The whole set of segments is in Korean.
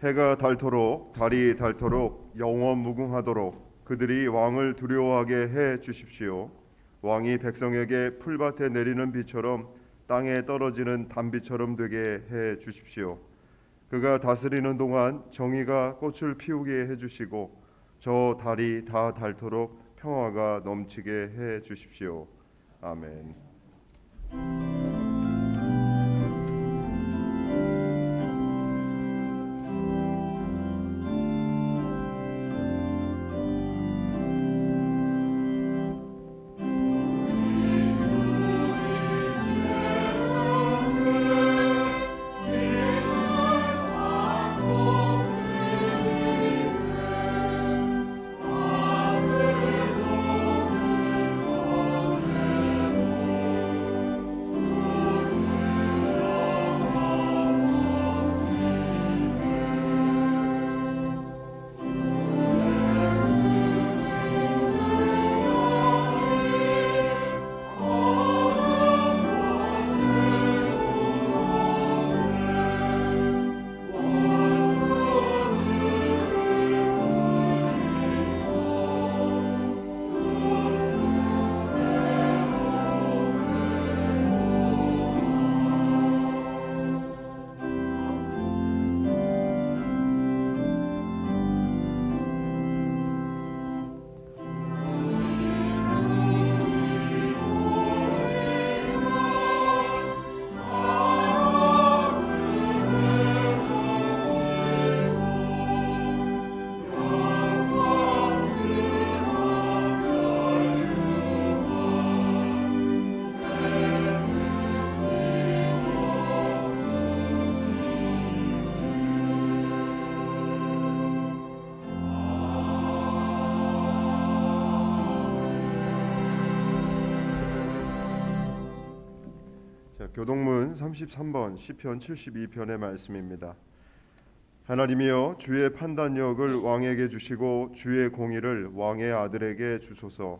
해가 닳도록 달이 닳도록 영원 무궁하도록 그들이 왕을 두려워하게 해 주십시오. 왕이 백성에게 풀밭에 내리는 비처럼 땅에 떨어지는 단비처럼 되게 해 주십시오. 그가 다스리는 동안 정의가 꽃을 피우게 해 주시고 저 달이 다 닳도록 평화가 넘치게 해 주십시오. 아멘. 교동문 33번 시편 72편의 말씀입니다. 하나님이여 주의 판단력을 왕에게 주시고 주의 공의를 왕의 아들에게 주소서.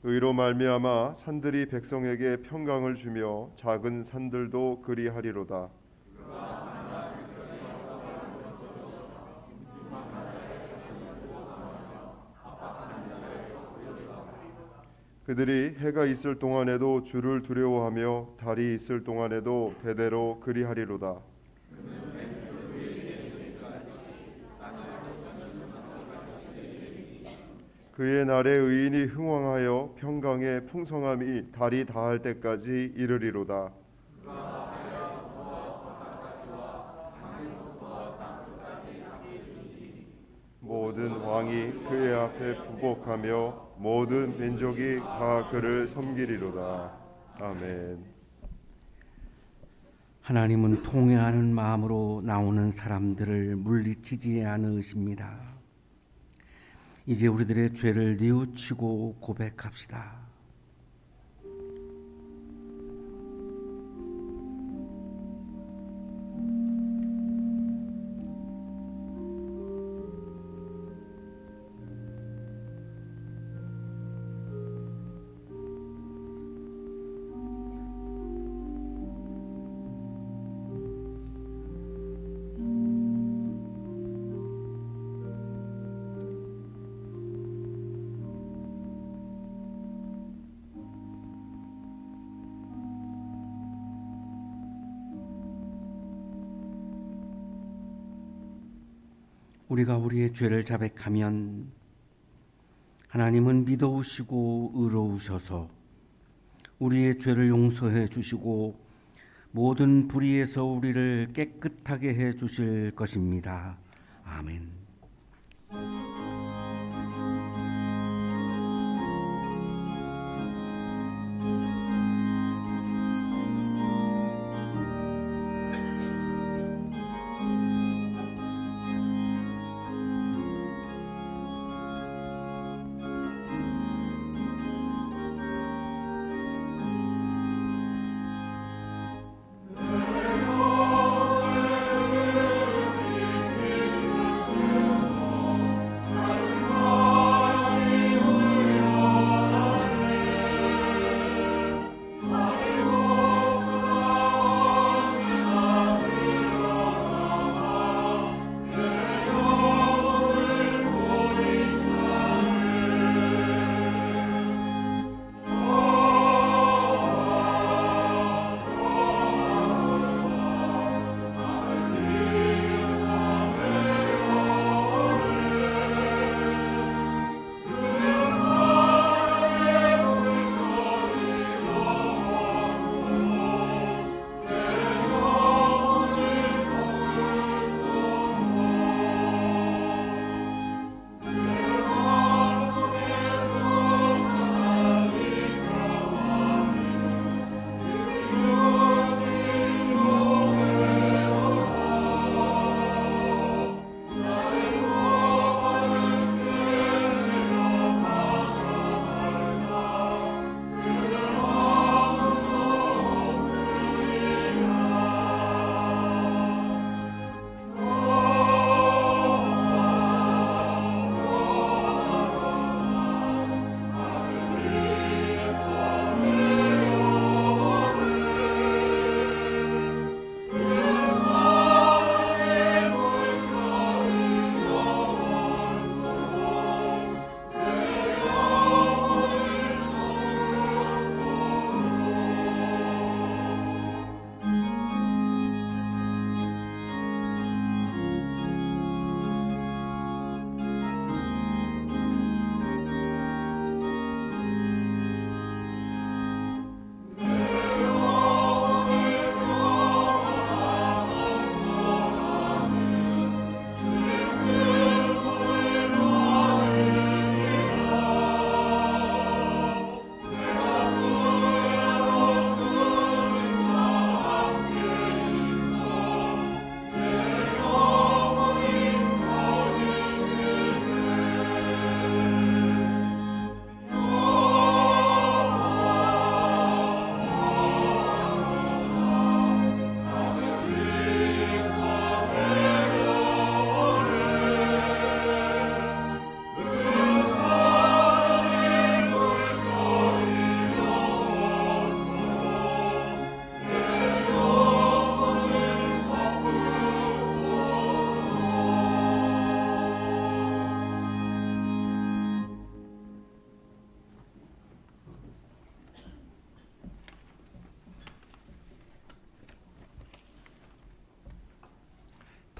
의로 말미암아 산들이 백성에게 평강을 주며 작은 산들도 그리하리로다. 그들이 해가 있을 동안에도 주를 두려워하며 달이 있을 동안에도 대대로 그리하리로다. 그의 날에 의인이 흥왕하여 평강의 풍성함이 달이 다할 때까지 이르리로다. 모든 왕이 그의 앞에 부복하며 모든 민족이 다 그를 섬기리로다. 아멘. 하나님은 통회하는 마음으로 나오는 사람들을 물리치지 않으십니다. 이제 우리들의 죄를 뉘우치고 고백합시다. 우리가 우리의 죄를 자백하면 하나님은 믿어오시고 의로우셔서 우리의 죄를 용서해 주시고 모든 불의에서 우리를 깨끗하게 해 주실 것입니다. 아멘.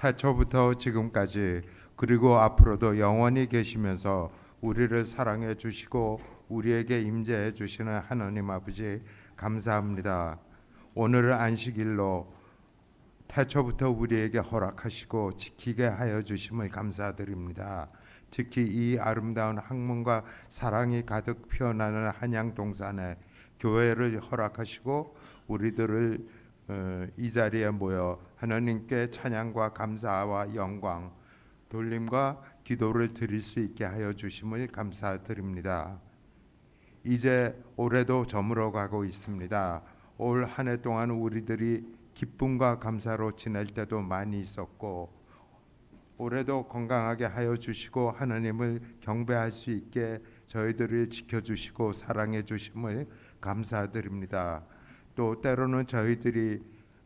태초부터 지금까지 그리고 앞으로도 영원히 계시면서 우리를 사랑해 주시고 우리에게 임재해 주시는 하나님 아버지 감사합니다. 오늘을 안식일로 태초부터 우리에게 허락하시고 지키게 하여 주심을 감사드립니다. 특히 이 아름다운 학문과 사랑이 가득 피어나는 한양동산에 교회를 허락하시고 우리들을 이 자리에 모여 하나님께 찬양과 감사와 영광, 돌림과 기도를 드릴 수 있게 하여 주심을 감사드립니다. 이제 올해도 저물어 가고 있습니다. 올 한 해 동안 우리들이 기쁨과 감사로 지낼 때도 많이 있었고 올해도 건강하게 하여 주시고 하나님을 경배할 수 있게 저희들을 지켜주시고 사랑해 주심을 감사드립니다. 또 때로는 저희들이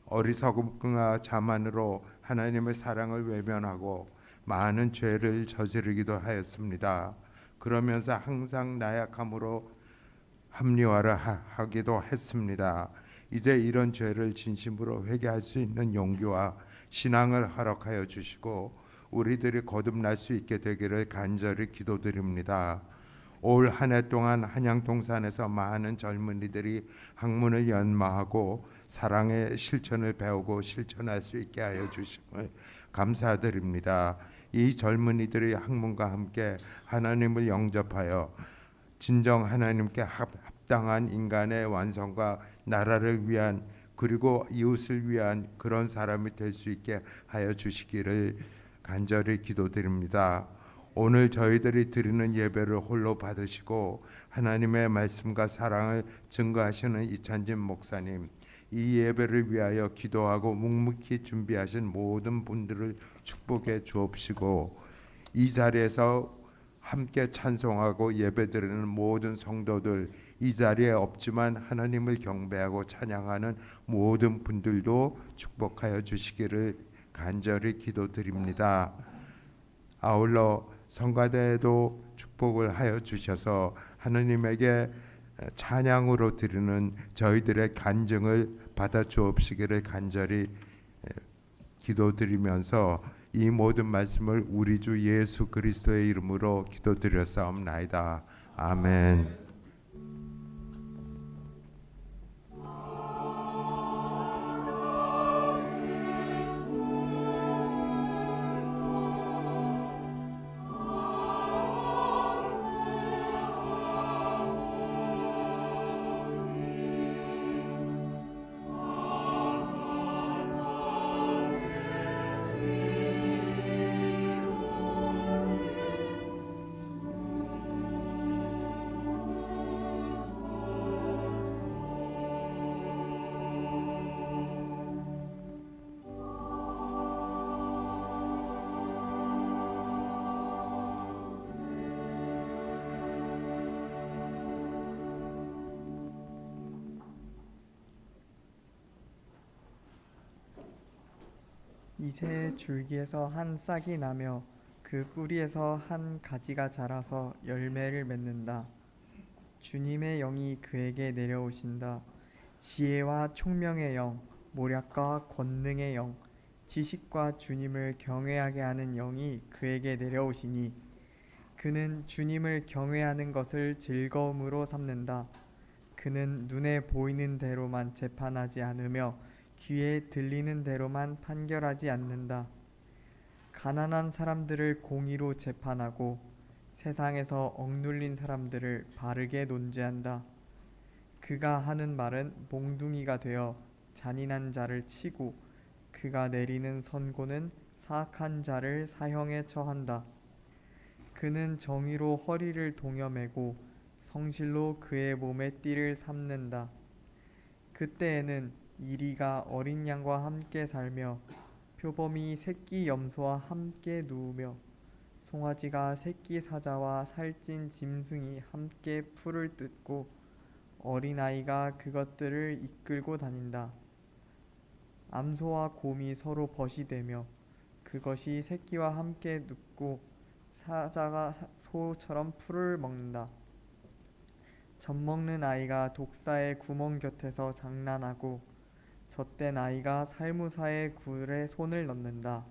어리석음과 자만으로 하나님의 사랑을 외면하고 많은 죄를 저지르기도 하였습니다. 그러면서 항상 나약함으로 합리화를 하기도 했습니다. 이제 이런 죄를 진심으로 회개할 수 있는 용기와 신앙을 허락하여 주시고 우리들이 거듭날 수 있게 되기를 간절히 기도드립니다. 올 한 해 동안 한양동산에서 많은 젊은이들이 학문을 연마하고 사랑의 실천을 배우고 실천할 수 있게 하여 주심을 감사드립니다. 이 젊은이들이 학문과 함께 하나님을 영접하여 진정 하나님께 합당한 인간의 완성과 나라를 위한 그리고 이웃을 위한 그런 사람이 될 수 있게 하여 주시기를 간절히 기도드립니다. 오늘 저희들이 드리는 예배를 홀로 받으시고 하나님의 말씀과 사랑을 증거하시는 이찬진 목사님, 이 예배를 위하여 기도하고 묵묵히 준비하신 모든 분들을 축복해 주옵시고 이 자리에서 함께 찬송하고 예배드리는 모든 성도들, 이 자리에 없지만 하나님을 경배하고 찬양하는 모든 분들도 축복하여 주시기를 간절히 기도드립니다. 아울러 성가대에도 축복을 하여 주셔서 하나님에게 찬양으로 드리는 저희들의 간증을 받아 주옵시기를 간절히 기도드리면서 이 모든 말씀을 우리 주 예수 그리스도의 이름으로 기도드렸사옵나이다. 아멘. 이새 줄기에서 한 싹이 나며 그 뿌리에서 한 가지가 자라서 열매를 맺는다. 주님의 영이 그에게 내려오신다. 지혜와 총명의 영, 모략과 권능의 영, 지식과 주님을 경외하게 하는 영이 그에게 내려오시니 그는 주님을 경외하는 것을 즐거움으로 삼는다. 그는 눈에 보이는 대로만 재판하지 않으며 귀에 들리는 대로만 판결하지 않는다. 가난한 사람들을 공의로 재판하고 세상에서 억눌린 사람들을 바르게 논죄한다. 그가 하는 말은 몽둥이가 되어 잔인한 자를 치고 그가 내리는 선고는 사악한 자를 사형에 처한다. 그는 정의로 허리를 동여매고 성실로 그의 몸에 띠를 삼는다. 그때에는 이리가 어린 양과 함께 살며 표범이 새끼 염소와 함께 누우며 송아지가 새끼 사자와 살찐 짐승이 함께 풀을 뜯고 어린아이가 그것들을 이끌고 다닌다. 암소와 곰이 서로 벗이 되며 그것이 새끼와 함께 눕고 사자가 소처럼 풀을 먹는다. 젖먹는 아이가 독사의 구멍 곁에서 장난하고 젖된 아이가 살무사의 굴에 손을 넣는다.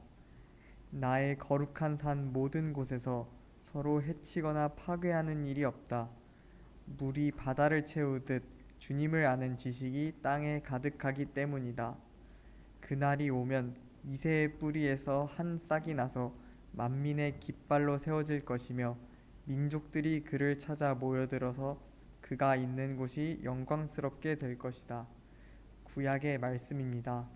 나의 거룩한 산 모든 곳에서 서로 해치거나 파괴하는 일이 없다. 물이 바다를 채우듯 주님을 아는 지식이 땅에 가득하기 때문이다. 그날이 오면 이새의 뿌리에서 한 싹이 나서 만민의 깃발로 세워질 것이며 민족들이 그를 찾아 모여들어서 그가 있는 곳이 영광스럽게 될 것이다. 구약의 말씀입니다.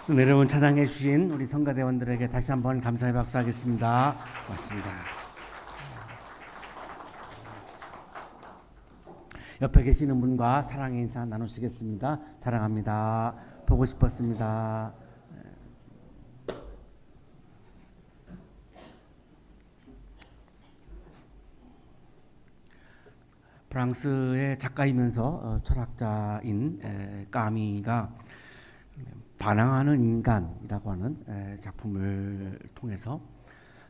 은혜로운 찬양해 주신 우리 성가대원들에게 다시 한번 감사의 박수 하겠습니다. 고맙습니다. 옆에 계시는 분과 사랑의 인사 나누시겠습니다. 사랑합니다. 보고 싶었습니다. 프랑스의 작가이면서 철학자인 까미가 반항하는 인간이라고 하는 작품을 통해서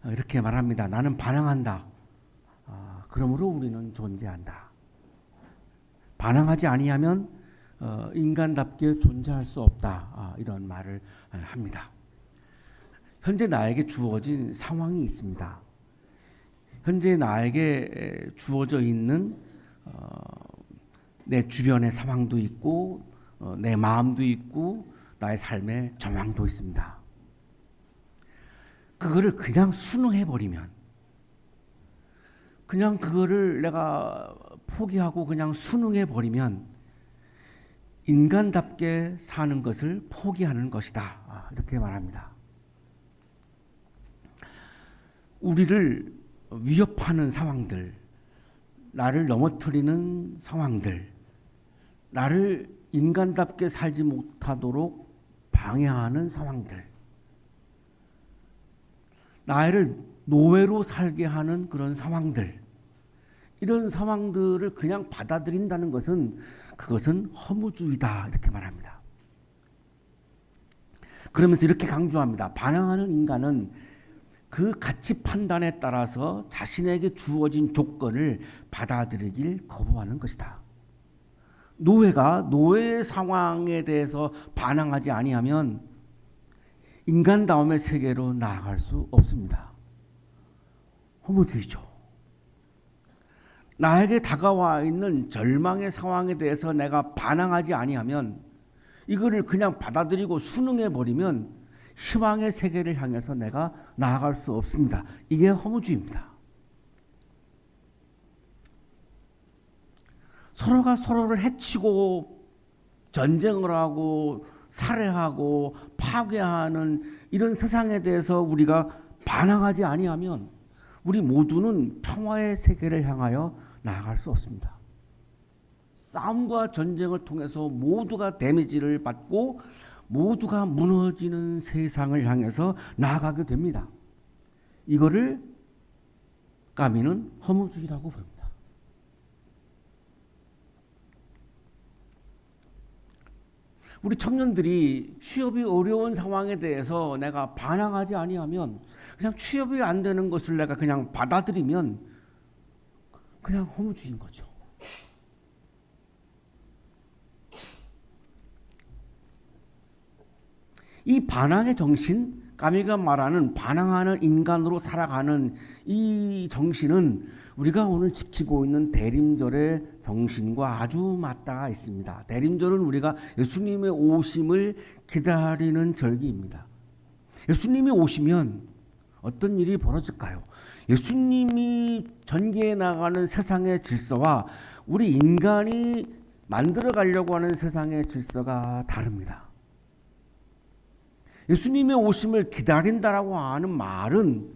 이렇게 말합니다. 나는 반항한다. 그러므로 우리는 존재한다. 반항하지 아니하면 인간답게 존재할 수 없다. 이런 말을 합니다. 현재 나에게 주어진 상황이 있습니다. 현재 나에게 주어져 있는 내 주변의 상황도 있고 내 마음도 있고 나의 삶의 정황도 있습니다. 그거를 그냥 순응해버리면, 그냥 그거를 내가 포기하고 그냥 순응해버리면 인간답게 사는 것을 포기하는 것이다. 이렇게 말합니다. 우리를 위협하는 상황들, 나를 넘어뜨리는 상황들, 나를 인간답게 살지 못하도록 방해하는 상황들, 나를 노예로 살게 하는 그런 상황들, 이런 상황들을 그냥 받아들인다는 것은 그것은 허무주의다. 이렇게 말합니다. 그러면서 이렇게 강조합니다. 반항하는 인간은 그 가치 판단에 따라서 자신에게 주어진 조건을 받아들이길 거부하는 것이다. 노예가 노예의 상황에 대해서 반항하지 아니하면 인간다움의 세계로 나아갈 수 없습니다. 허무주의죠. 나에게 다가와 있는 절망의 상황에 대해서 내가 반항하지 아니하면, 이거를 그냥 받아들이고 순응해 버리면 희망의 세계를 향해서 내가 나아갈 수 없습니다. 이게 허무주의입니다. 서로가 서로를 해치고 전쟁을 하고 살해하고 파괴하는 이런 세상에 대해서 우리가 반항하지 아니하면 우리 모두는 평화의 세계를 향하여 나아갈 수 없습니다. 싸움과 전쟁을 통해서 모두가 데미지를 받고 모두가 무너지는 세상을 향해서 나아가게 됩니다. 이거를 까미는 허무주의라고 부릅니다. 우리 청년들이 취업이 어려운 상황에 대해서 내가 반항하지 아니하면, 그냥 취업이 안 되는 것을 내가 그냥 받아들이면 그냥 허무주의인 거죠. 이 반항의 정신, 까미가 말하는 반항하는 인간으로 살아가는 이 정신은 우리가 오늘 지키고 있는 대림절의 정신과 아주 맞닿아 있습니다. 대림절은 우리가 예수님의 오심을 기다리는 절기입니다. 예수님이 오시면 어떤 일이 벌어질까요? 예수님이 전개해 나가는 세상의 질서와 우리 인간이 만들어 가려고 하는 세상의 질서가 다릅니다. 예수님의 오심을 기다린다라고 하는 말은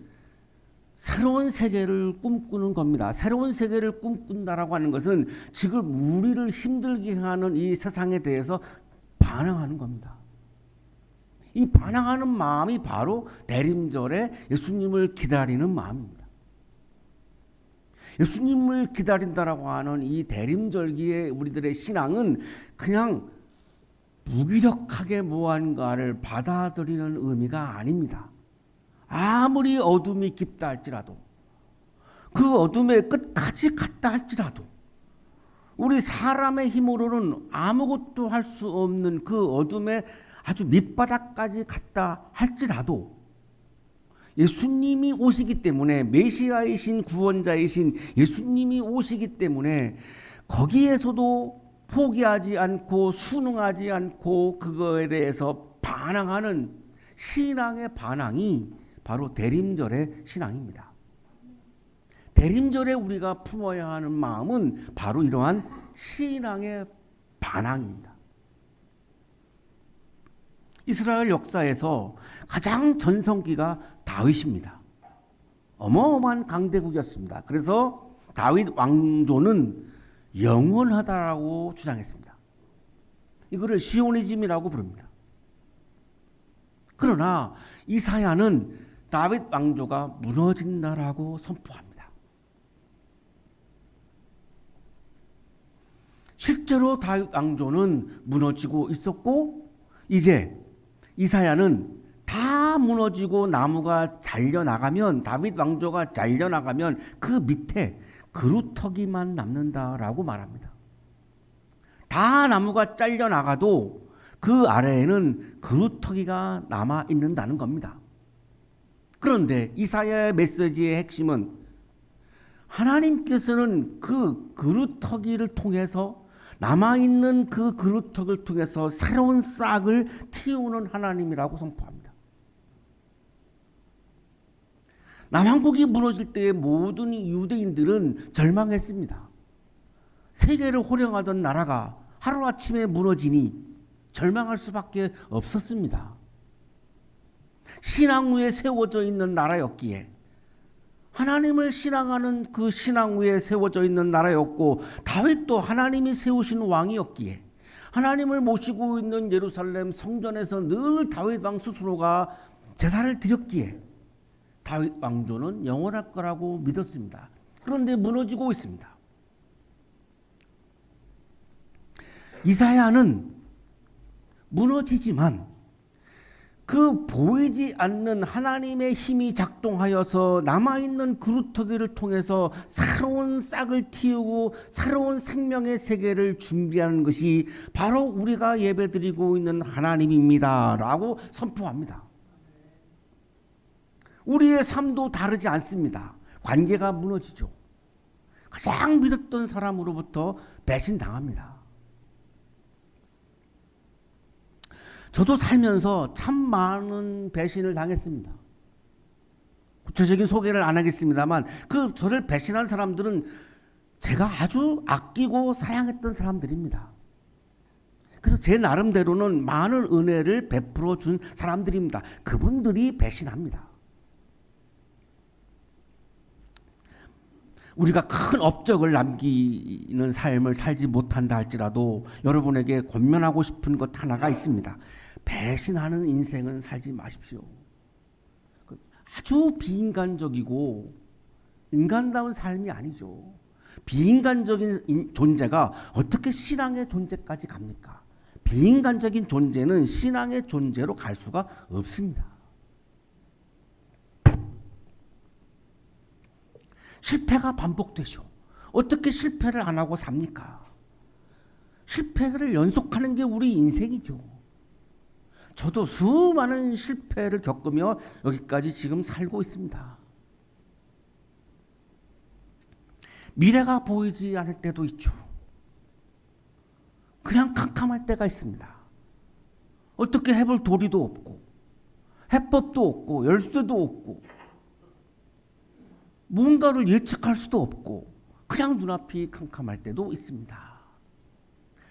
새로운 세계를 꿈꾸는 겁니다. 새로운 세계를 꿈꾼다라고 하는 것은 지금 우리를 힘들게 하는 이 세상에 대해서 반항하는 겁니다. 이 반항하는 마음이 바로 대림절에 예수님을 기다리는 마음입니다. 예수님을 기다린다라고 하는 이 대림절기의 우리들의 신앙은 그냥 무기력하게 무언가를 받아들이는 의미가 아닙니다. 아무리 어둠이 깊다 할지라도, 그 어둠의 끝까지 갔다 할지라도, 우리 사람의 힘으로는 아무것도 할 수 없는 그 어둠의 아주 밑바닥까지 갔다 할지라도 예수님이 오시기 때문에, 메시아이신 구원자이신 예수님이 오시기 때문에 거기에서도 포기하지 않고 순응하지 않고 그거에 대해서 반항하는 신앙의 반항이 바로 대림절의 신앙입니다. 대림절에 우리가 품어야 하는 마음은 바로 이러한 신앙의 반항입니다. 이스라엘 역사에서 가장 전성기가 다윗입니다. 어마어마한 강대국이었습니다. 그래서 다윗 왕조는 영원하다라고 주장했습니다. 이거를 시오니즘이라고 부릅니다. 그러나 이사야는 다윗 왕조가 무너진다라고 선포합니다. 실제로 다윗 왕조는 무너지고 있었고, 이제 이사야는 다 무너지고 나무가 잘려나가면, 다윗 왕조가 잘려나가면 그 밑에 그루터기만 남는다라고 말합니다. 다 나무가 잘려나가도 그 아래에는 그루터기가 남아 있는다는 겁니다. 그런데 이사야의 메시지의 핵심은 하나님께서는 그 그루터기를 통해서, 남아있는 그 그루터기를 통해서 새로운 싹을 틔우는 하나님이라고 선포합니다. 남왕국이 무너질 때의 모든 유대인들은 절망했습니다. 세계를 호령하던 나라가 하루아침에 무너지니 절망할 수밖에 없었습니다. 신앙 위에 세워져 있는 나라였기에, 하나님을 신앙하는 그 신앙 위에 세워져 있는 나라였고, 다윗도 하나님이 세우신 왕이었기에 하나님을 모시고 있는 예루살렘 성전에서 늘 다윗 왕 스스로가 제사를 드렸기에 다윗 왕조는 영원할 거라고 믿었습니다. 그런데 무너지고 있습니다. 이사야는 무너지지만 그 보이지 않는 하나님의 힘이 작동하여서 남아있는 그루터기를 통해서 새로운 싹을 틔우고 새로운 생명의 세계를 준비하는 것이 바로 우리가 예배드리고 있는 하나님입니다 라고 선포합니다. 우리의 삶도 다르지 않습니다. 관계가 무너지죠. 가장 믿었던 사람으로부터 배신당합니다. 저도 살면서 참 많은 배신을 당했습니다. 구체적인 소개를 안 하겠습니다만, 그 저를 배신한 사람들은 제가 아주 아끼고 사랑했던 사람들입니다. 그래서 제 나름대로는 많은 은혜를 베풀어 준 사람들입니다. 그분들이 배신합니다. 우리가 큰 업적을 남기는 삶을 살지 못한다 할지라도 여러분에게 권면하고 싶은 것 하나가 있습니다. 배신하는 인생은 살지 마십시오. 아주 비인간적이고 인간다운 삶이 아니죠. 비인간적인 존재가 어떻게 신앙의 존재까지 갑니까? 비인간적인 존재는 신앙의 존재로 갈 수가 없습니다. 실패가 반복되죠. 어떻게 실패를 안 하고 삽니까? 실패를 연속하는 게 우리 인생이죠. 저도 수많은 실패를 겪으며 여기까지 지금 살고 있습니다. 미래가 보이지 않을 때도 있죠. 그냥 캄캄할 때가 있습니다. 어떻게 해볼 도리도 없고 해법도 없고 열쇠도 없고 뭔가를 예측할 수도 없고 그냥 눈앞이 캄캄할 때도 있습니다.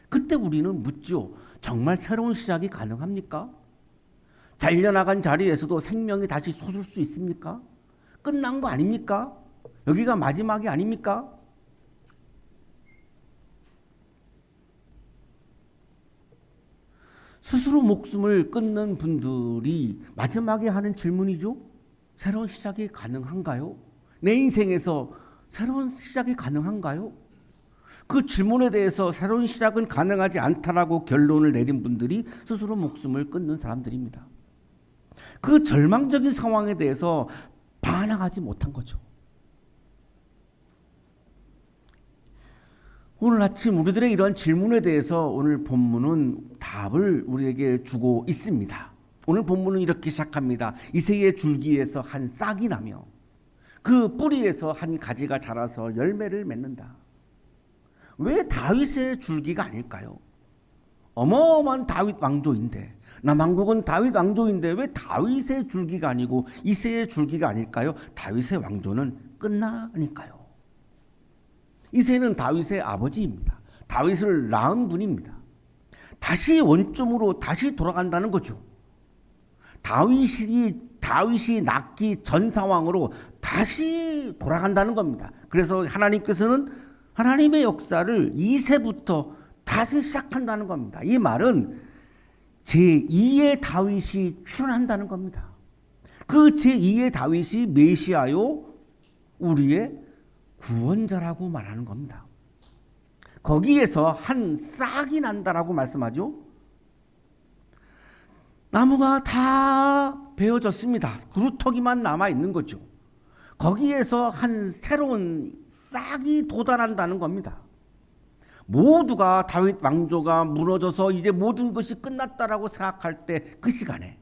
그때 우리는 묻죠. 정말 새로운 시작이 가능합니까? 잘려나간 자리에서도 생명이 다시 솟을 수 있습니까? 끝난 거 아닙니까? 여기가 마지막이 아닙니까? 스스로 목숨을 끊는 분들이 마지막에 하는 질문이죠. 새로운 시작이 가능한가요? 내 인생에서 새로운 시작이 가능한가요? 그 질문에 대해서 새로운 시작은 가능하지 않다라고 결론을 내린 분들이 스스로 목숨을 끊는 사람들입니다. 그 절망적인 상황에 대해서 반항하지 못한 거죠. 오늘 아침 우리들의 이러한 질문에 대해서 오늘 본문은 답을 우리에게 주고 있습니다. 오늘 본문은 이렇게 시작합니다. 이새의 줄기에서 한 싹이 나며 그 뿌리에서 한 가지가 자라서 열매를 맺는다. 왜 다윗의 줄기가 아닐까요? 어마어마한 다윗 왕조인데, 남왕국은 다윗 왕조인데 왜 다윗의 줄기가 아니고 이새의 줄기가 아닐까요? 다윗의 왕조는 끝나니까요. 이새는 다윗의 아버지입니다. 다윗을 낳은 분입니다. 다시 원점으로 다시 돌아간다는 거죠. 다윗이 낳기 전 상황으로 다시 돌아간다는 겁니다. 그래서 하나님께서는 하나님의 역사를 2세부터 다시 시작한다는 겁니다. 이 말은 제2의 다윗이 출현한다는 겁니다. 그 제2의 다윗이 메시아요, 우리의 구원자라고 말하는 겁니다. 거기에서 한 싹이 난다라고 말씀하죠. 나무가 다 베어졌습니다. 그루터기만 남아 있는 거죠. 거기에서 한 새로운 싹이 돋아난다는 겁니다. 모두가 다윗 왕조가 무너져서 이제 모든 것이 끝났다라고 생각할 때, 그 시간에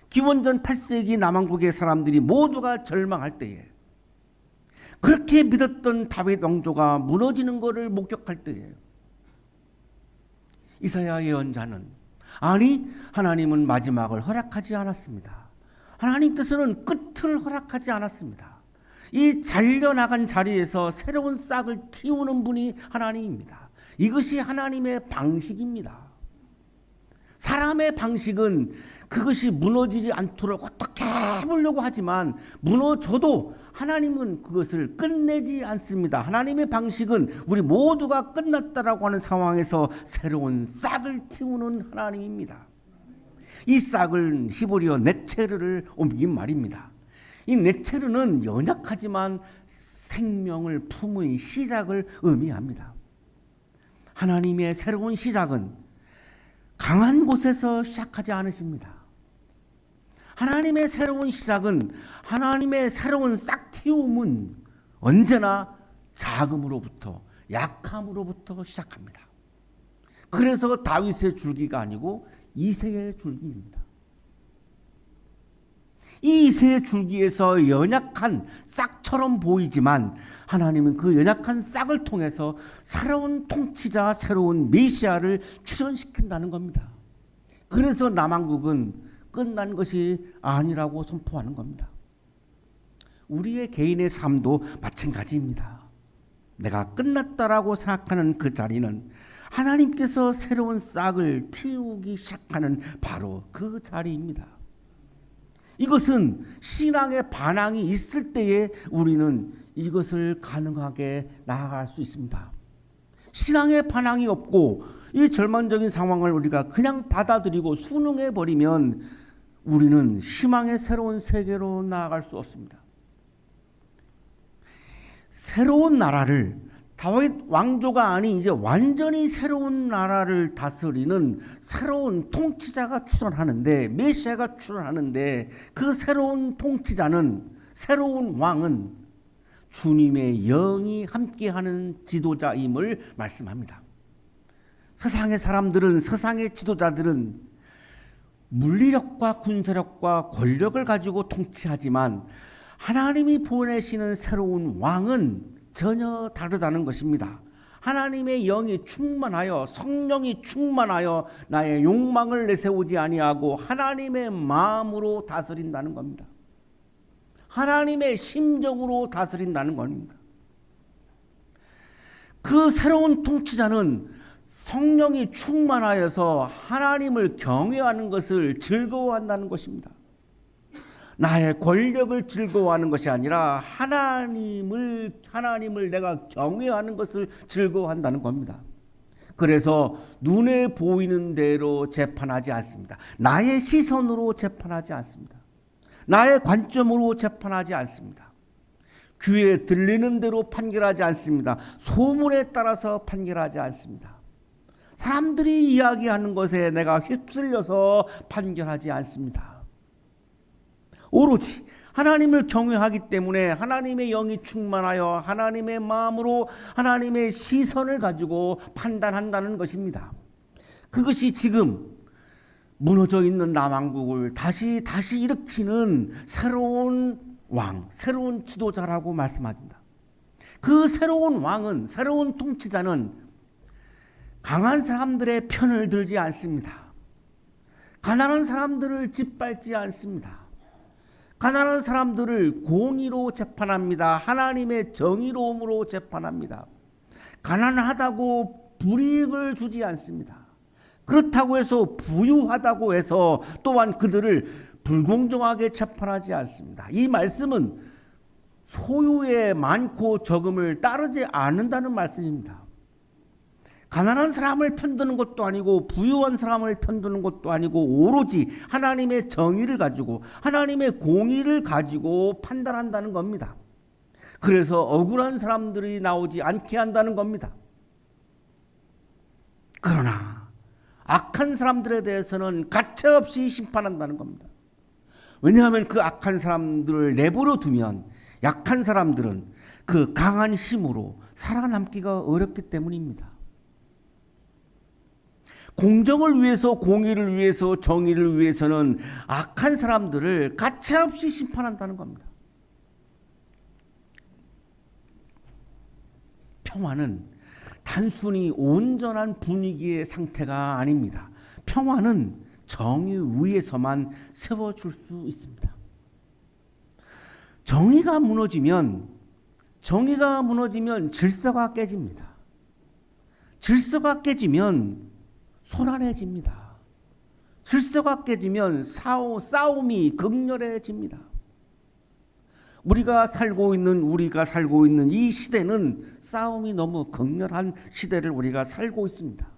기원전 8세기 남왕국의 사람들이 모두가 절망할 때에, 그렇게 믿었던 다윗 왕조가 무너지는 것을 목격할 때에 이사야 예언자는, 아니 하나님은 마지막을 허락하지 않았습니다. 하나님께서는 끝을 허락하지 않았습니다. 이 잘려나간 자리에서 새로운 싹을 틔우는 분이 하나님입니다. 이것이 하나님의 방식입니다. 사람의 방식은 그것이 무너지지 않도록 어떻게 해보려고 하지만, 무너져도 하나님은 그것을 끝내지 않습니다. 하나님의 방식은 우리 모두가 끝났다라고 하는 상황에서 새로운 싹을 틔우는 하나님입니다. 이 싹은 히브리어 네체르를 옮긴 말입니다. 이 네체르는 연약하지만 생명을 품은 시작을 의미합니다. 하나님의 새로운 시작은 강한 곳에서 시작하지 않으십니다. 하나님의 새로운 시작은, 하나님의 새로운 싹틔움은 언제나 자금으로부터, 약함으로부터 시작합니다. 그래서 다윗의 줄기가 아니고 이새의 줄기입니다. 이 이새의 줄기에서 연약한 싹처럼 보이지만, 하나님은 그 연약한 싹을 통해서 새로운 통치자, 새로운 메시아를 출현시킨다는 겁니다. 그래서 남왕국은 끝난 것이 아니라고 선포하는 겁니다. 우리의 개인의 삶도 마찬가지입니다. 내가 끝났다라고 생각하는 그 자리는 하나님께서 새로운 싹을 틔우기 시작하는 바로 그 자리입니다. 이것은 신앙의 반항이 있을 때에 우리는 이것을 가능하게 나아갈 수 있습니다. 신앙의 반항이 없고 이 절망적인 상황을 우리가 그냥 받아들이고 순응해 버리면 우리는 희망의 새로운 세계로 나아갈 수 없습니다. 새로운 나라를, 다윗 왕조가 아닌 이제 완전히 새로운 나라를 다스리는 새로운 통치자가 출현하는데, 메시아가 출현하는데, 그 새로운 통치자는, 새로운 왕은 주님의 영이 함께하는 지도자임을 말씀합니다. 세상의 사람들은, 세상의 지도자들은 물리력과 군사력과 권력을 가지고 통치하지만, 하나님이 보내시는 새로운 왕은 전혀 다르다는 것입니다. 하나님의 영이 충만하여, 성령이 충만하여 나의 욕망을 내세우지 아니하고 하나님의 마음으로 다스린다는 겁니다. 하나님의 심정으로 다스린다는 겁니다. 그 새로운 통치자는 성령이 충만하여서 하나님을 경외하는 것을 즐거워한다는 것입니다. 나의 권력을 즐거워하는 것이 아니라 하나님을 내가 경외하는 것을 즐거워한다는 겁니다. 그래서 눈에 보이는 대로 재판하지 않습니다. 나의 시선으로 재판하지 않습니다. 나의 관점으로 재판하지 않습니다. 귀에 들리는 대로 판결하지 않습니다. 소문에 따라서 판결하지 않습니다. 사람들이 이야기하는 것에 내가 휩쓸려서 판결하지 않습니다. 오로지 하나님을 경외하기 때문에 하나님의 영이 충만하여 하나님의 마음으로 하나님의 시선을 가지고 판단한다는 것입니다. 그것이 지금 무너져 있는 남왕국을 다시 일으키는 새로운 왕, 새로운 지도자라고 말씀합니다. 그 새로운 왕은, 새로운 통치자는 강한 사람들의 편을 들지 않습니다. 가난한 사람들을 짓밟지 않습니다. 가난한 사람들을 공의로 재판합니다. 하나님의 정의로움으로 재판합니다. 가난하다고 불이익을 주지 않습니다. 그렇다고 해서 부유하다고 해서 또한 그들을 불공정하게 재판하지 않습니다. 이 말씀은 소유의 많고 적음을 따르지 않는다는 말씀입니다. 가난한 사람을 편드는 것도 아니고 부유한 사람을 편드는 것도 아니고 오로지 하나님의 정의를 가지고 하나님의 공의를 가지고 판단한다는 겁니다. 그래서 억울한 사람들이 나오지 않게 한다는 겁니다. 그러나 악한 사람들에 대해서는 가차없이 심판한다는 겁니다. 왜냐하면 그 악한 사람들을 내버려 두면 약한 사람들은 그 강한 힘으로 살아남기가 어렵기 때문입니다. 공정을 위해서, 공의를 위해서, 정의를 위해서는 악한 사람들을 가차없이 심판한다는 겁니다. 평화는 단순히 온전한 분위기의 상태가 아닙니다. 평화는 정의 위에서만 세워줄 수 있습니다. 정의가 무너지면 질서가 깨집니다. 질서가 깨지면 소란해집니다. 질서가 깨지면 싸움이 극렬해집니다. 우리가 살고 있는 이 시대는 싸움이 너무 극렬한 시대를 우리가 살고 있습니다.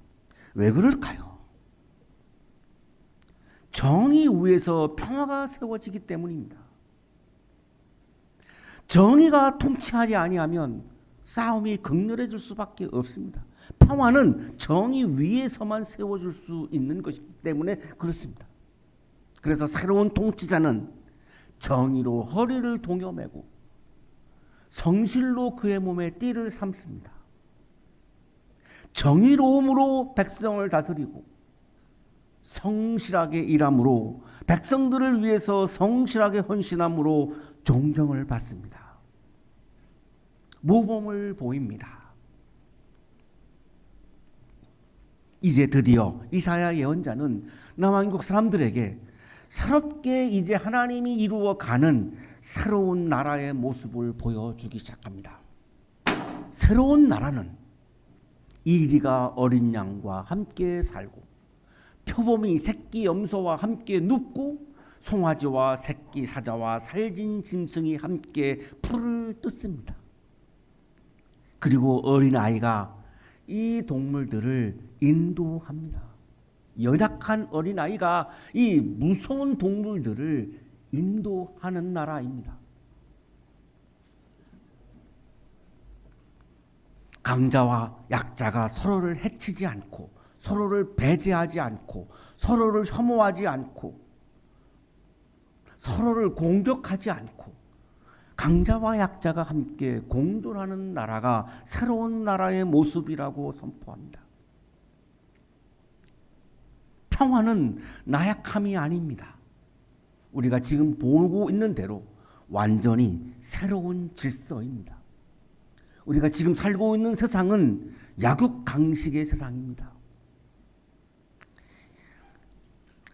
왜 그럴까요? 정의 위에서 평화가 세워지기 때문입니다. 정의가 통치하지 아니하면 싸움이 극렬해질 수밖에 없습니다. 평화는 정의 위에서만 세워줄 수 있는 것이기 때문에 그렇습니다. 그래서 새로운 통치자는 정의로 허리를 동여매고 성실로 그의 몸에 띠를 삼습니다. 정의로움으로 백성을 다스리고 성실하게 일함으로 백성들을 위해서 성실하게 헌신함으로 존경을 받습니다. 모범을 보입니다. 이제 드디어 이사야 예언자는 남한국 사람들에게 새롭게 이제 하나님이 이루어가는 새로운 나라의 모습을 보여주기 시작합니다. 새로운 나라는 이리가 어린 양과 함께 살고 표범이 새끼 염소와 함께 눕고 송아지와 새끼 사자와 살진 짐승이 함께 풀을 뜯습니다. 그리고 어린아이가 이 동물들을 인도합니다. 연약한 어린아이가 이 무서운 동물들을 인도하는 나라입니다. 강자와 약자가 서로를 해치지 않고 서로를 배제하지 않고 서로를 혐오하지 않고 서로를 공격하지 않고 강자와 약자가 함께 공존하는 나라가 새로운 나라의 모습이라고 선포합니다. 평화는 나약함이 아닙니다. 우리가 지금 보고 있는 대로 완전히 새로운 질서입니다. 우리가 지금 살고 있는 세상은 약육강식의 세상입니다.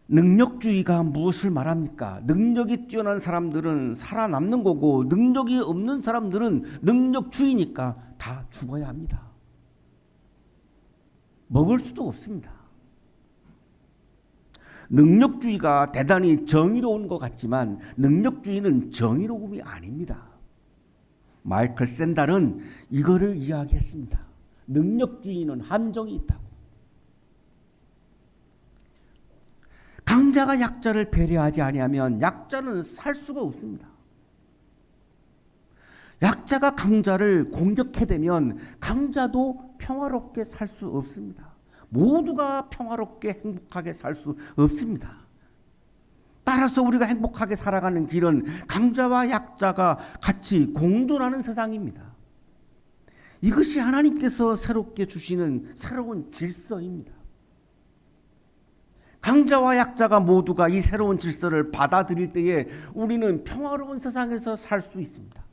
능력주의가 무엇을 말합니까? 능력이 뛰어난 사람들은 살아남는 거고 능력이 없는 사람들은 능력주의니까 다 죽어야 합니다. 먹을 수도 없습니다. 능력주의가 대단히 정의로운 것 같지만 능력주의는 정의로움이 아닙니다. 마이클 샌달은 이거를 이야기했습니다. 능력주의는 함정이 있다고. 강자가 약자를 배려하지 아니하면 약자는 살 수가 없습니다. 약자가 강자를 공격해대면 강자도 평화롭게 살 수 없습니다. 모두가 평화롭게 행복하게 살 수 없습니다. 따라서 우리가 행복하게 살아가는 길은 강자와 약자가 같이 공존하는 세상입니다. 이것이 하나님께서 새롭게 주시는 새로운 질서입니다. 강자와 약자가 모두가 이 새로운 질서를 받아들일 때에 우리는 평화로운 세상에서 살 수 있습니다.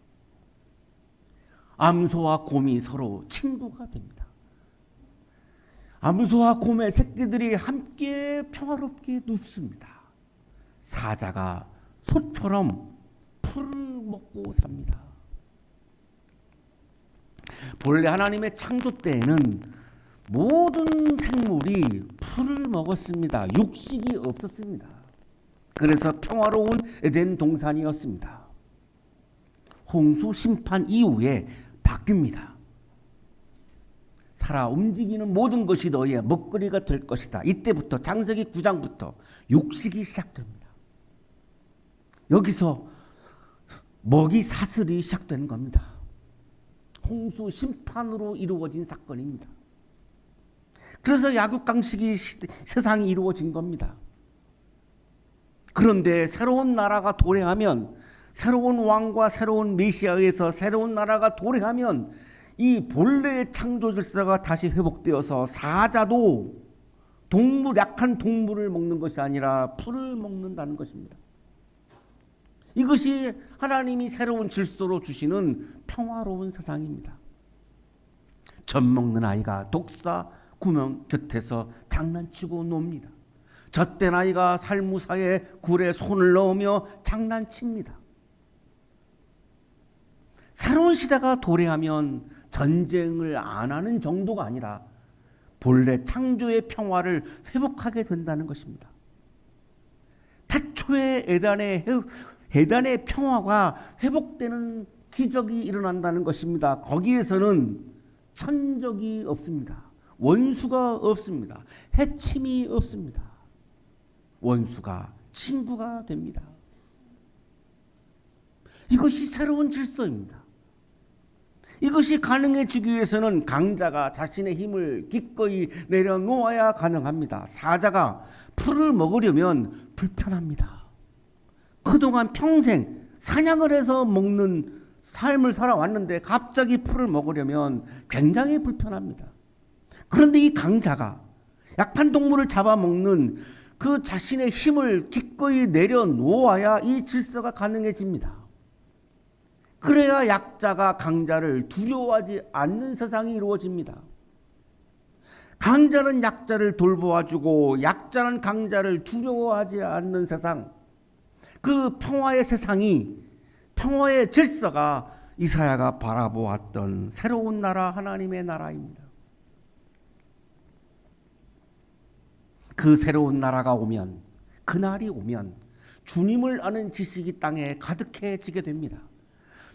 암소와 곰이 서로 친구가 됩니다. 암소와 곰의 새끼들이 함께 평화롭게 눕습니다. 사자가 소처럼 풀을 먹고 삽니다. 본래 하나님의 창조 때에는 모든 생물이 풀을 먹었습니다. 육식이 없었습니다. 그래서 평화로운 에덴 동산이었습니다. 홍수 심판 이후에 바뀝니다. 살아 움직이는 모든 것이 너희의 먹거리가 될 것이다. 이때부터 창세기 9장부터 육식이 시작됩니다. 여기서 먹이 사슬이 시작되는 겁니다. 홍수 심판으로 이루어진 사건입니다. 그래서 약육강식이 세상이 이루어진 겁니다. 그런데 새로운 나라가 도래하면, 새로운 왕과 새로운 메시아에서 새로운 나라가 도래하면 이 본래의 창조 질서가 다시 회복되어서 사자도 약한 동물을 먹는 것이 아니라 풀을 먹는다는 것입니다. 이것이 하나님이 새로운 질서로 주시는 평화로운 세상입니다. 젖 먹는 아이가 독사 구멍 곁에서 장난치고 놉니다. 젖된 아이가 살무사의 굴에 손을 넣으며 장난칩니다. 새로운 시대가 도래하면 전쟁을 안 하는 정도가 아니라 본래 창조의 평화를 회복하게 된다는 것입니다. 태초의 에덴의 평화가 회복되는 기적이 일어난다는 것입니다. 거기에서는 천적이 없습니다. 원수가 없습니다. 해침이 없습니다. 원수가 친구가 됩니다. 이것이 새로운 질서입니다. 이것이 가능해지기 위해서는 강자가 자신의 힘을 기꺼이 내려놓아야 가능합니다. 사자가 풀을 먹으려면 불편합니다. 그동안 평생 사냥을 해서 먹는 삶을 살아왔는데 갑자기 풀을 먹으려면 굉장히 불편합니다. 그런데 이 강자가 약한 동물을 잡아먹는 그 자신의 힘을 기꺼이 내려놓아야 이 질서가 가능해집니다. 그래야 약자가 강자를 두려워하지 않는 세상이 이루어집니다. 강자는 약자를 돌보아주고 약자는 강자를 두려워하지 않는 세상, 그 평화의 세상이, 평화의 질서가 이사야가 바라보았던 새로운 나라, 하나님의 나라입니다. 그 새로운 나라가 오면, 그날이 오면 주님을 아는 지식이 땅에 가득해지게 됩니다.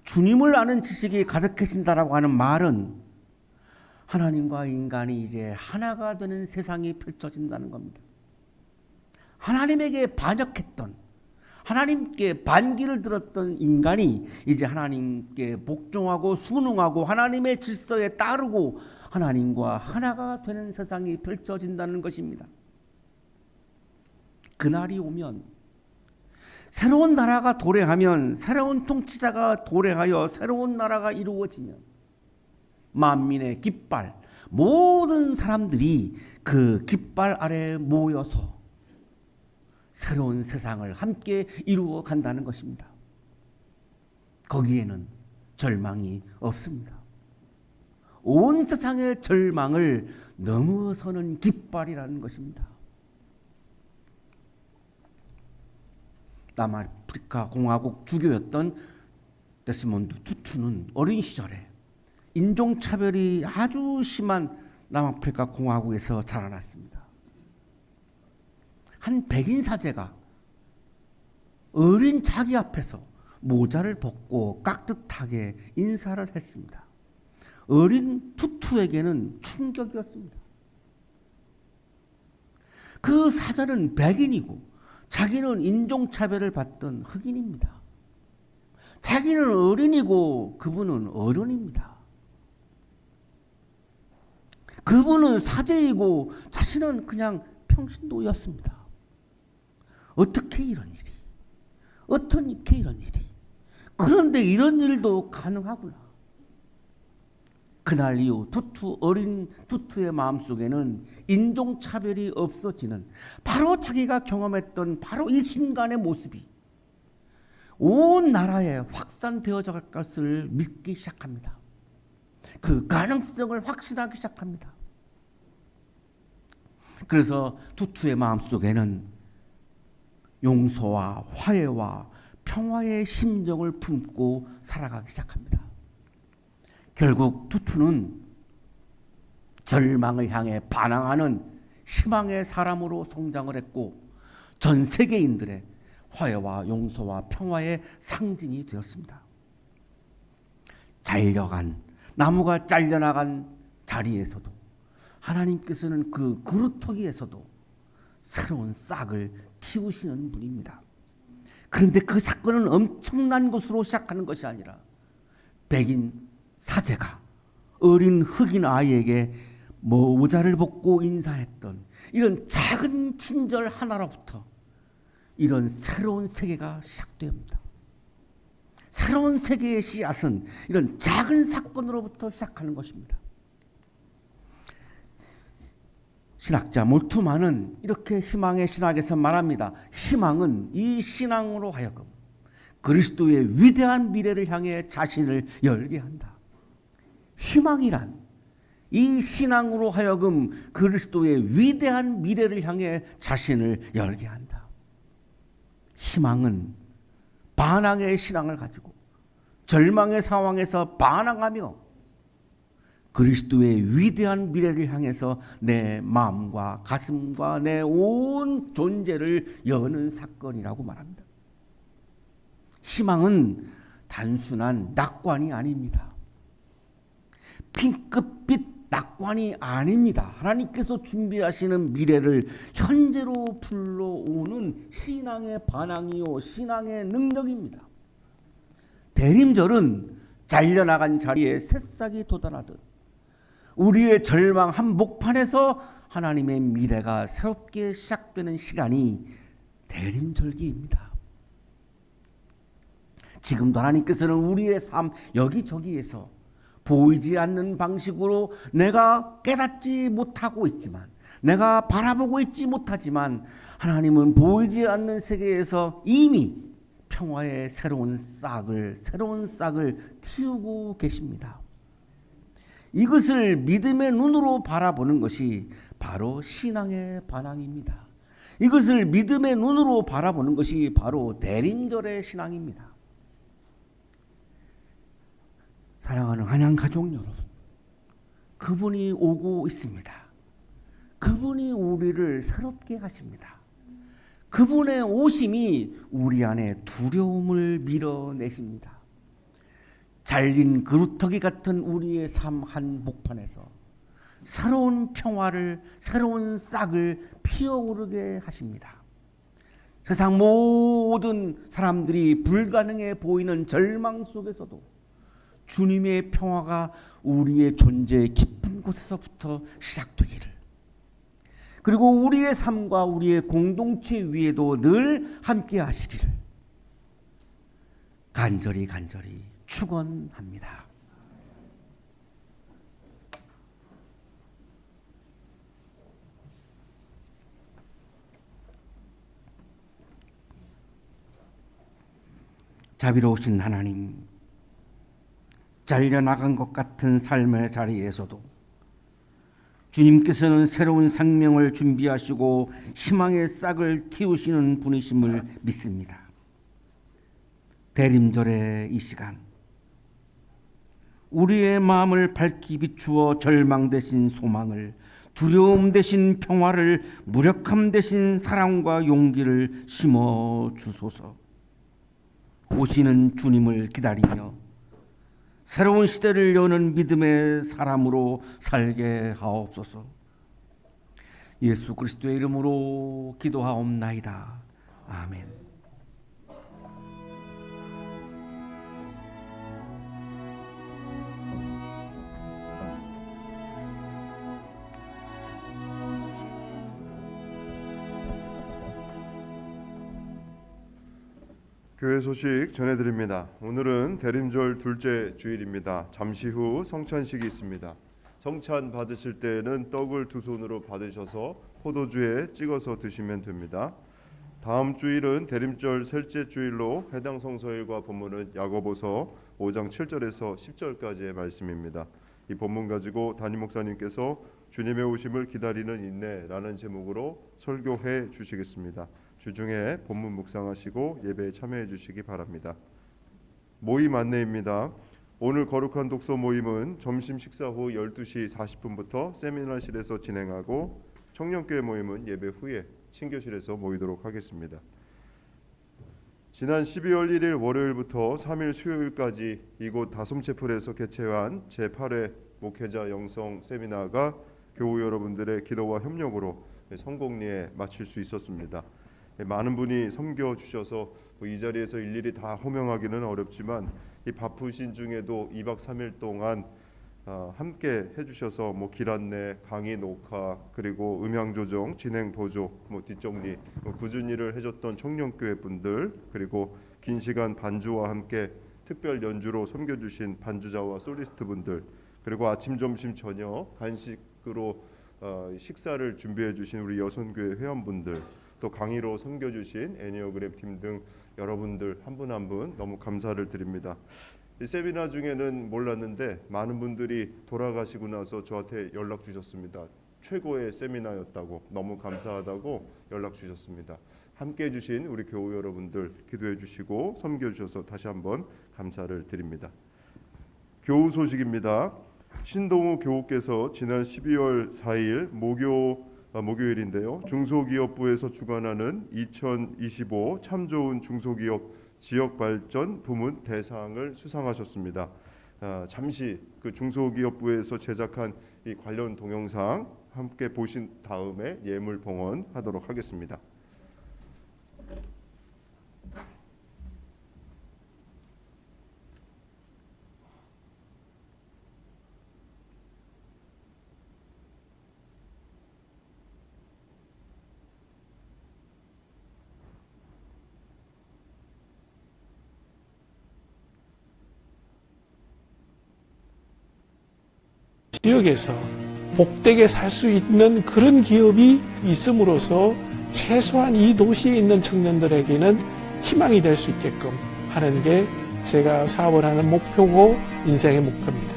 주님을 아는 지식이 가득해진다라고 하는 말은 하나님과 인간이 이제 하나가 되는 세상이 펼쳐진다는 겁니다. 하나님에게 반역했던, 하나님께 반기를 들었던 인간이 이제 하나님께 복종하고 순응하고 하나님의 질서에 따르고 하나님과 하나가 되는 세상이 펼쳐진다는 것입니다. 그날이 오면, 새로운 나라가 도래하면, 새로운 통치자가 도래하여 새로운 나라가 이루어지면 만민의 깃발, 모든 사람들이 그 깃발 아래에 모여서 새로운 세상을 함께 이루어 간다는 것입니다. 거기에는 절망이 없습니다. 온 세상의 절망을 넘어서는 깃발이라는 것입니다. 남아프리카 공화국 주교였던 데스몬드 투투는 어린 시절에 인종차별이 아주 심한 남아프리카 공화국에서 자라났습니다. 한 백인 사제가 어린 자기 앞에서 모자를 벗고 깍듯하게 인사를 했습니다. 어린 투투에게는 충격이었습니다. 그 사제는 백인이고 자기는 인종차별을 받던 흑인입니다. 자기는 어린이고 그분은 어른입니다. 그분은 사제이고 자신은 그냥 평신도였습니다. 어떻게 이런 일이? 어떻게 이런 일이? 그런데 이런 일도 가능하구나. 그날 이후 어린 투투의 마음속에는 인종차별이 없어지는, 바로 자기가 경험했던 바로 이 순간의 모습이 온 나라에 확산되어져 갈 것을 믿기 시작합니다. 그 가능성을 확신하기 시작합니다. 그래서 투투의 마음속에는 용서와 화해와 평화의 심정을 품고 살아가기 시작합니다. 결국 투투는 절망을 향해 반항하는 희망의 사람으로 성장을 했고 전 세계인들의 화해와 용서와 평화의 상징이 되었습니다. 나무가 잘려나간 자리에서도 하나님께서는 그 그루터기에서도 새로운 싹을 틔우시는 분입니다. 그런데 그 사건은 엄청난 것으로 시작하는 것이 아니라 백인 사제가 어린 흑인 아이에게 모자를 벗고 인사했던 이런 작은 친절 하나로부터 이런 새로운 세계가 시작됩니다. 새로운 세계의 씨앗은 이런 작은 사건으로부터 시작하는 것입니다. 신학자 몰트만은 이렇게 희망의 신학에서 말합니다. 희망은 이 신앙으로 하여금 그리스도의 위대한 미래를 향해 자신을 열게 한다. 희망이란 이 신앙으로 하여금 그리스도의 위대한 미래를 향해 자신을 열게 한다. 희망은 반항의 신앙을 가지고 절망의 상황에서 반항하며 그리스도의 위대한 미래를 향해서 내 마음과 가슴과 내 온 존재를 여는 사건이라고 말합니다. 희망은 단순한 낙관이 아닙니다. 핑크빛 낙관이 아닙니다. 하나님께서 준비하시는 미래를 현재로 불러오는 신앙의 반항이요 신앙의 능력입니다. 대림절은 잘려나간 자리에 새싹이 돋아나듯 우리의 절망 한복판에서 하나님의 미래가 새롭게 시작되는 시간이 대림절기입니다. 지금도 하나님께서는 우리의 삶 여기저기에서 보이지 않는 방식으로 내가 깨닫지 못하고 있지만, 내가 바라보고 있지 못하지만 하나님은 보이지 않는 세계에서 이미 평화의 새로운 싹을 틔우고 계십니다. 이것을 믿음의 눈으로 바라보는 것이 바로 신앙의 반항입니다. 이것을 믿음의 눈으로 바라보는 것이 바로 대림절의 신앙입니다. 사랑하는 한양 가족 여러분, 그분이 오고 있습니다. 그분이 우리를 새롭게 하십니다. 그분의 오심이 우리 안에 두려움을 밀어내십니다. 잘린 그루터기 같은 우리의 삶 한복판에서 새로운 평화를, 새로운 싹을 피어오르게 하십니다. 세상 모든 사람들이 불가능해 보이는 절망 속에서도 주님의 평화가 우리의 존재의 깊은 곳에서부터 시작되기를, 그리고 우리의 삶과 우리의 공동체 위에도 늘 함께 하시기를 간절히 축원합니다. 자비로우신 하나님, 잘려나간 것 같은 삶의 자리에서도 주님께서는 새로운 생명을 준비하시고 희망의 싹을 틔우시는 분이심을 믿습니다. 대림절의 이 시간, 우리의 마음을 밝히 비추어 절망 대신 소망을, 두려움 대신 평화를, 무력함 대신 사랑과 용기를 심어 주소서. 오시는 주님을 기다리며 새로운 시대를 여는 믿음의 사람으로 살게 하옵소서. 예수 그리스도의 이름으로 기도하옵나이다. 아멘. 교회 소식 전해드립니다. 오늘은 대림절 둘째 주일입니다. 잠시 후 성찬식이 있습니다. 성찬 받으실 때에는 떡을 두 손으로 받으셔서 포도주에 찍어서 드시면 됩니다. 다음 주일은 대림절 셋째 주일로 해당 성서일과 본문은 야고보서 5장 7절에서 10절까지의 말씀입니다. 이 본문 가지고 담임 목사님께서 주님의 오심을 기다리는 인내라는 제목으로 설교해 주시겠습니다. 주중에 본문 묵상하시고 예배에 참여해 주시기 바랍니다. 모임 안내입니다. 오늘 거룩한 독서 모임은 점심 식사 후 12시 40분부터 세미나실에서 진행하고 청년교회 모임은 예배 후에 친교실에서 모이도록 하겠습니다. 지난 12월 1일 월요일부터 3일 수요일까지 이곳 다솜채플에서 개최한 제8회 목회자 영성 세미나가 교우 여러분들의 기도와 협력으로 성공리에 마칠 수 있었습니다. 많은 분이 섬겨주셔서 이 자리에서 일일이 다 호명하기는 어렵지만 이 바쁘신 중에도 2박 3일 동안 함께 해주셔서 길 안내, 강의 녹화, 그리고 음향 조정, 진행 보조, 뒷정리, 꾸준히 일을 해줬던 청년교회 분들, 그리고 긴 시간 반주와 함께 특별 연주로 섬겨주신 반주자와 솔리스트 분들, 그리고 아침, 점심, 저녁 간식으로 식사를 준비해주신 우리 여선교회 회원분들, 또 강의로 섬겨주신 애니어그램 팀 등 여러분들 한 분 한 분 너무 감사를 드립니다. 이 세미나 중에는 몰랐는데 많은 분들이 돌아가시고 나서 저한테 연락 주셨습니다. 최고의 세미나였다고, 너무 감사하다고 연락 주셨습니다. 함께 해주신 우리 교우 여러분들 기도해 주시고 섬겨 주셔서 다시 한번 감사를 드립니다. 교우 소식입니다. 신동우 교우께서 지난 12월 4일 목요일인데요. 중소기업부에서 주관하는 2025 참 좋은 중소기업 지역발전 부문 대상을 수상하셨습니다. 잠시 그 중소기업부에서 제작한 이 관련 동영상 함께 보신 다음에 예물 봉헌하도록 하겠습니다. 지역에서 복되게 살 수 있는 그런 기업이 있음으로써 최소한 이 도시에 있는 청년들에게는 희망이 될 수 있게끔 하는 게 제가 사업을 하는 목표고 인생의 목표입니다.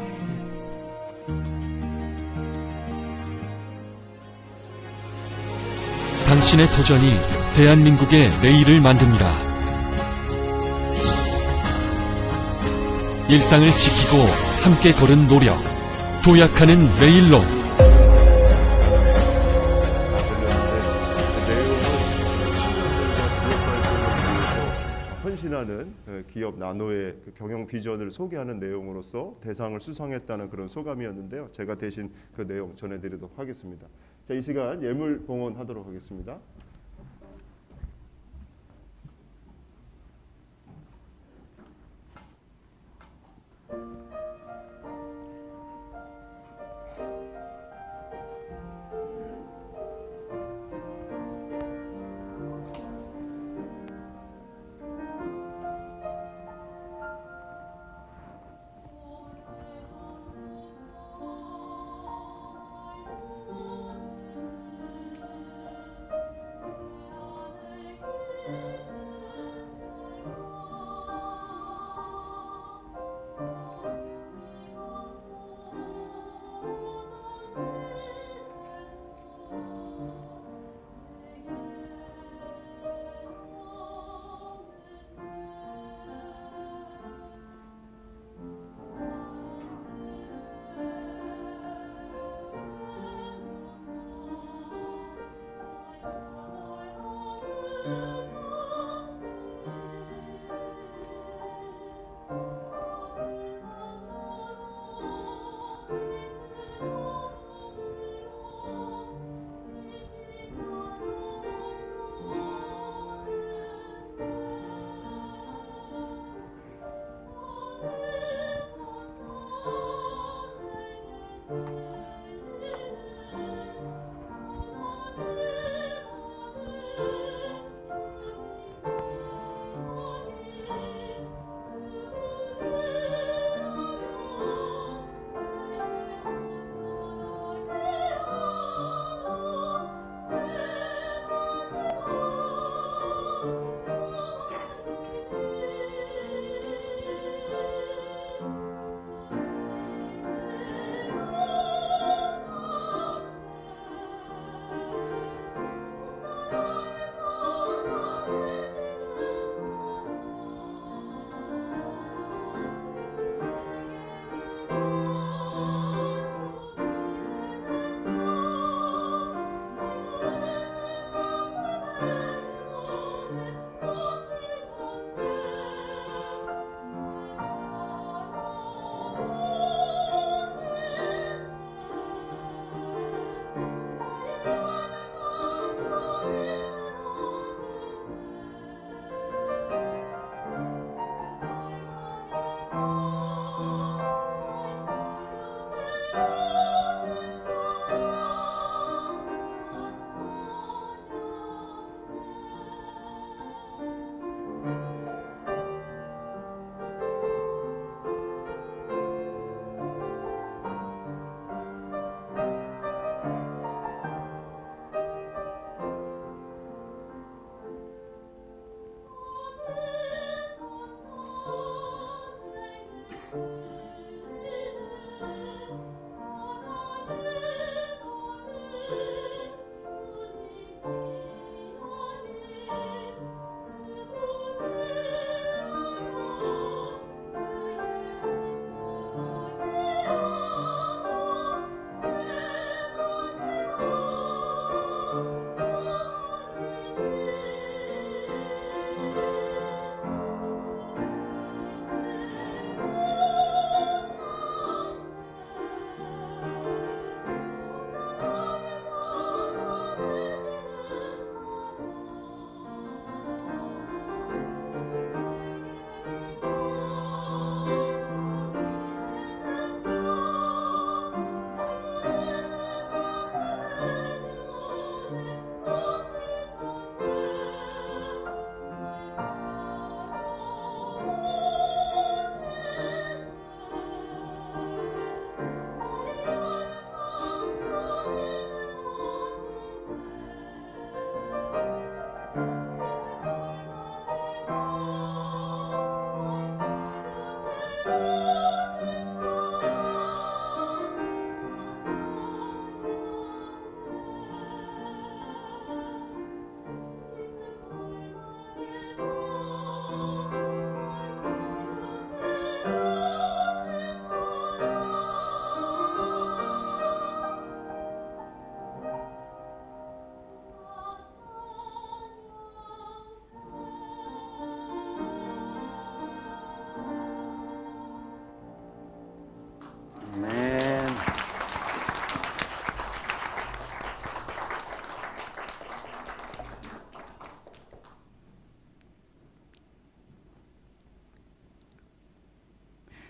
당신의 도전이 대한민국의 내일을 만듭니다. 일상을 지키고 함께 걸은 노력, 도약하는 레일로. 헌신하는 기업 나노의 경영 비전을 소개하는 내용으로서 대상을 수상했다는 그런 소감이었는데요. 제가 대신 그 내용 전해드리도록 하겠습니다. 자, 이 시간 예물 봉헌하도록 하겠습니다.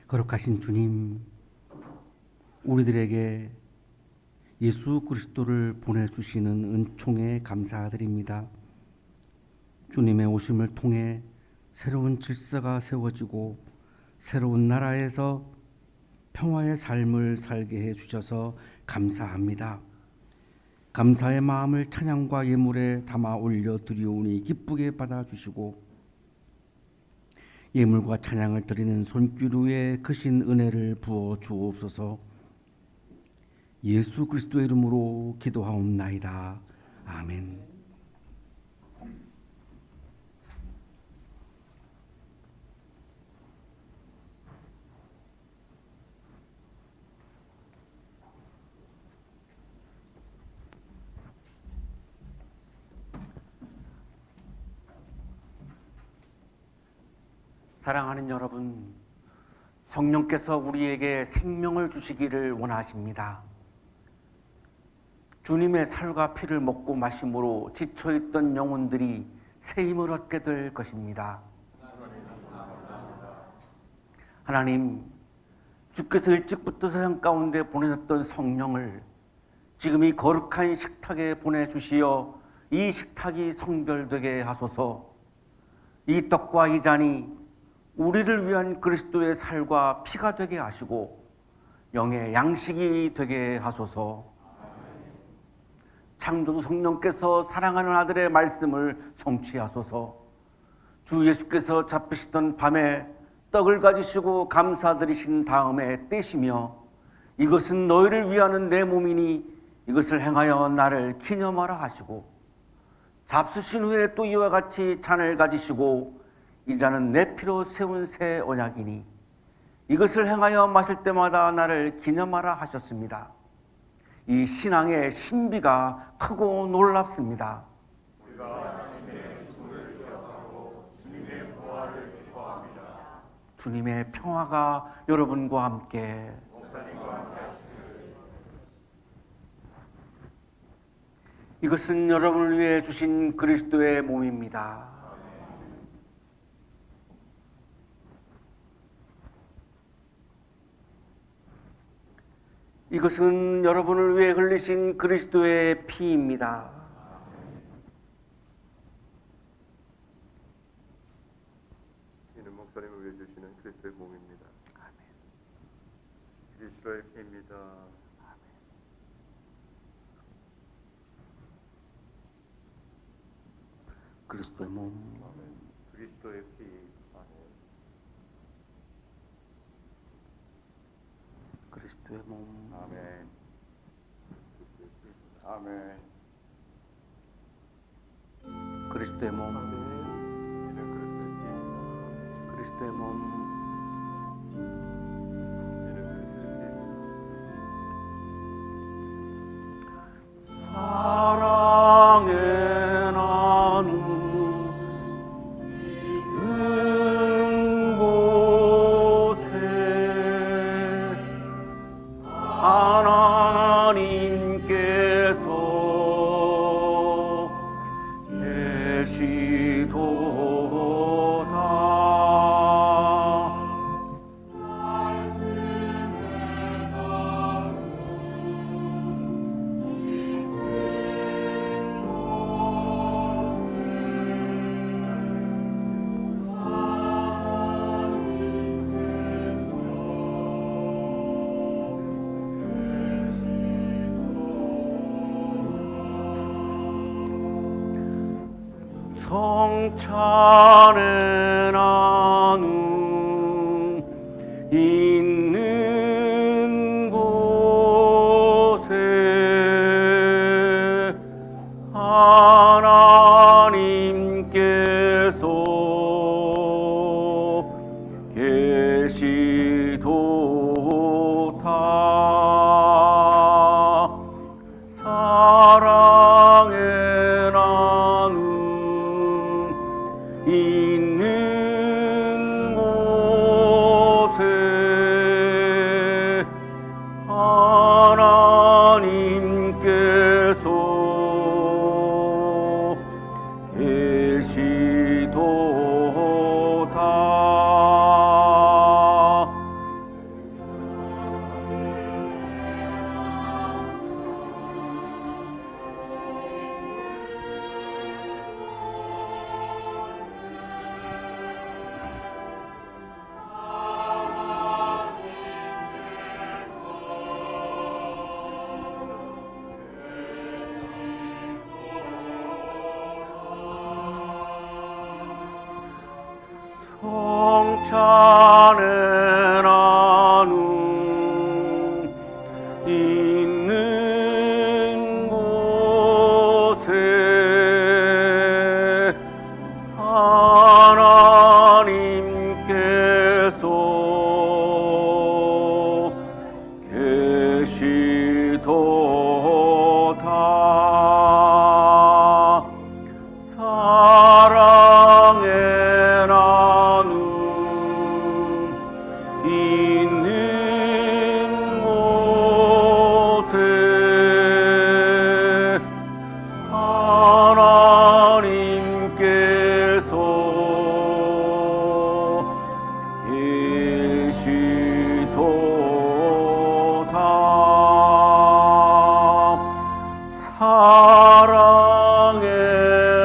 거룩하신 주님, 우리들에게 예수 그리스도를 보내주시는 은총에 감사드립니다. 주님의 오심을 통해 새로운 질서가 세워지고 새로운 나라에서 평화의 삶을 살게 해주셔서 감사합니다. 감사의 마음을 찬양과 예물에 담아 올려드리오니 기쁘게 받아주시고 예물과 찬양을 드리는 손길 위에 크신 은혜를 부어 주옵소서. 예수 그리스도의 이름으로 기도하옵나이다. 아멘. 사랑하는 여러분, 성령께서 우리에게 생명을 주시기를 원하십니다. 주님의 살과 피를 먹고 마심으로 지쳐있던 영혼들이 새 힘을 얻게 될 것입니다. 하나님, 주께서 일찍부터 세상 가운데 보내셨던 성령을 지금 이 거룩한 식탁에 보내주시어 이 식탁이 성별되게 하소서. 이 떡과 이 잔이 우리를 위한 그리스도의 살과 피가 되게 하시고 영의 양식이 되게 하소서. 창조주 성령께서 사랑하는 아들의 말씀을 성취하소서. 주 예수께서 잡히시던 밤에 떡을 가지시고 감사드리신 다음에 떼시며 이것은 너희를 위하는 내 몸이니 이것을 행하여 나를 기념하라 하시고, 잡수신 후에 또 이와 같이 잔을 가지시고 이 잔은 내 피로 세운 새 언약이니 이것을 행하여 마실 때마다 나를 기념하라 하셨습니다. 이 신앙의 신비가 크고 놀랍습니다. 주님의 평화가 여러분과 함께. 이것은 여러분을 위해 주신 그리스도의 몸입니다. 이것은 여러분을 위해 흘리신 그리스도의 피입니다. 이는 목사님을 위해 주시는 그리스도의 몸입니다. 그리스도의 피입니다. 그리스도의 몸. 그리스도의 피. 그리스도의 몸. 아멘. 아멘. 그리스도의 몸. 이는 그리스도의 피. 그리스도의 몸. 이는 그리스도의 피. 사랑의 나눔 있는 곳에 하나님께서 계시도다. 성찬의 나눔 있는 곳에 하나님께서 계시도다. 사랑의 나눔 있는 곳에 하나님께서 계시도다. 성찬의 나눔 있는 곳에 하나님께서 계시도다. 사랑의 나눔 있는 곳에 하나님께서 계시도다. 사랑의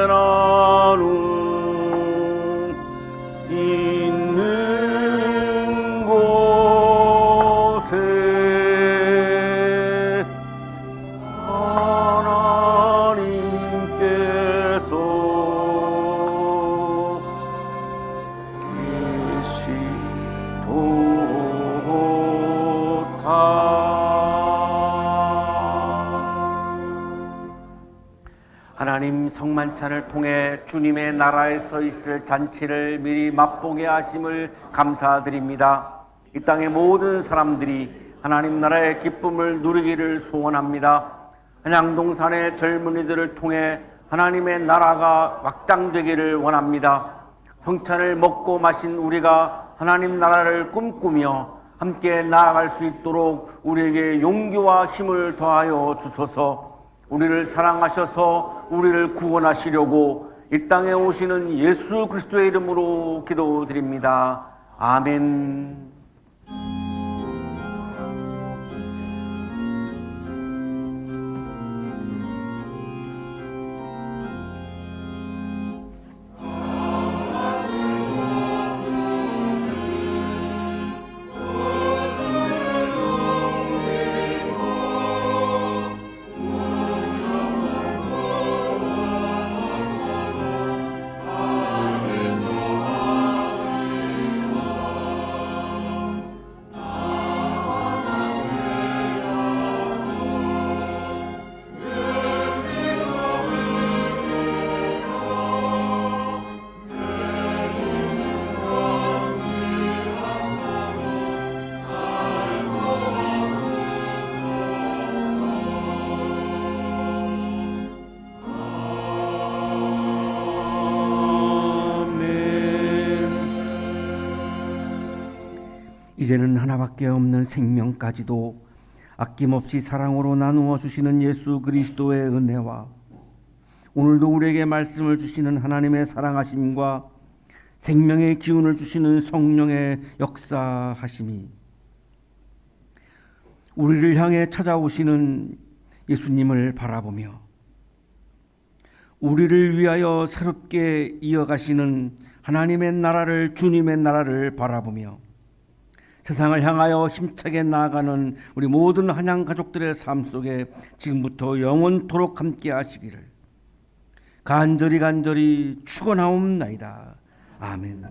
나눔 있는 곳에 하나님께서 하나님 성만찬을 통해 주님의 나라에 서 있을 잔치를 미리 맛보게 하심을 감사드립니다. 이 땅의 모든 사람들이 하나님 나라의 기쁨을 누리기를 소원합니다. 한양동산의 젊은이들을 통해 하나님의 나라가 확장되기를 원합니다. 성찬을 먹고 마신 우리가 하나님 나라를 꿈꾸며 함께 나아갈 수 있도록 우리에게 용기와 힘을 더하여 주소서. 우리를 사랑하셔서 우리를 구원하시려고 이 땅에 오시는 예수 그리스도의 이름으로 기도드립니다. 아멘. 이제는 하나밖에 없는 생명까지도 아낌없이 사랑으로 나누어 주시는 예수 그리스도의 은혜와 오늘도 우리에게 말씀을 주시는 하나님의 사랑하심과 생명의 기운을 주시는 성령의 역사하심이 우리를 향해 찾아오시는 예수님을 바라보며 우리를 위하여 새롭게 이어가시는 하나님의 나라를, 주님의 나라를 바라보며 세상을 향하여 힘차게 나아가는 우리 모든 한양 가족들의 삶 속에 지금부터 영원토록 함께 하시기를 간절히 축원하옵나이다. 아멘.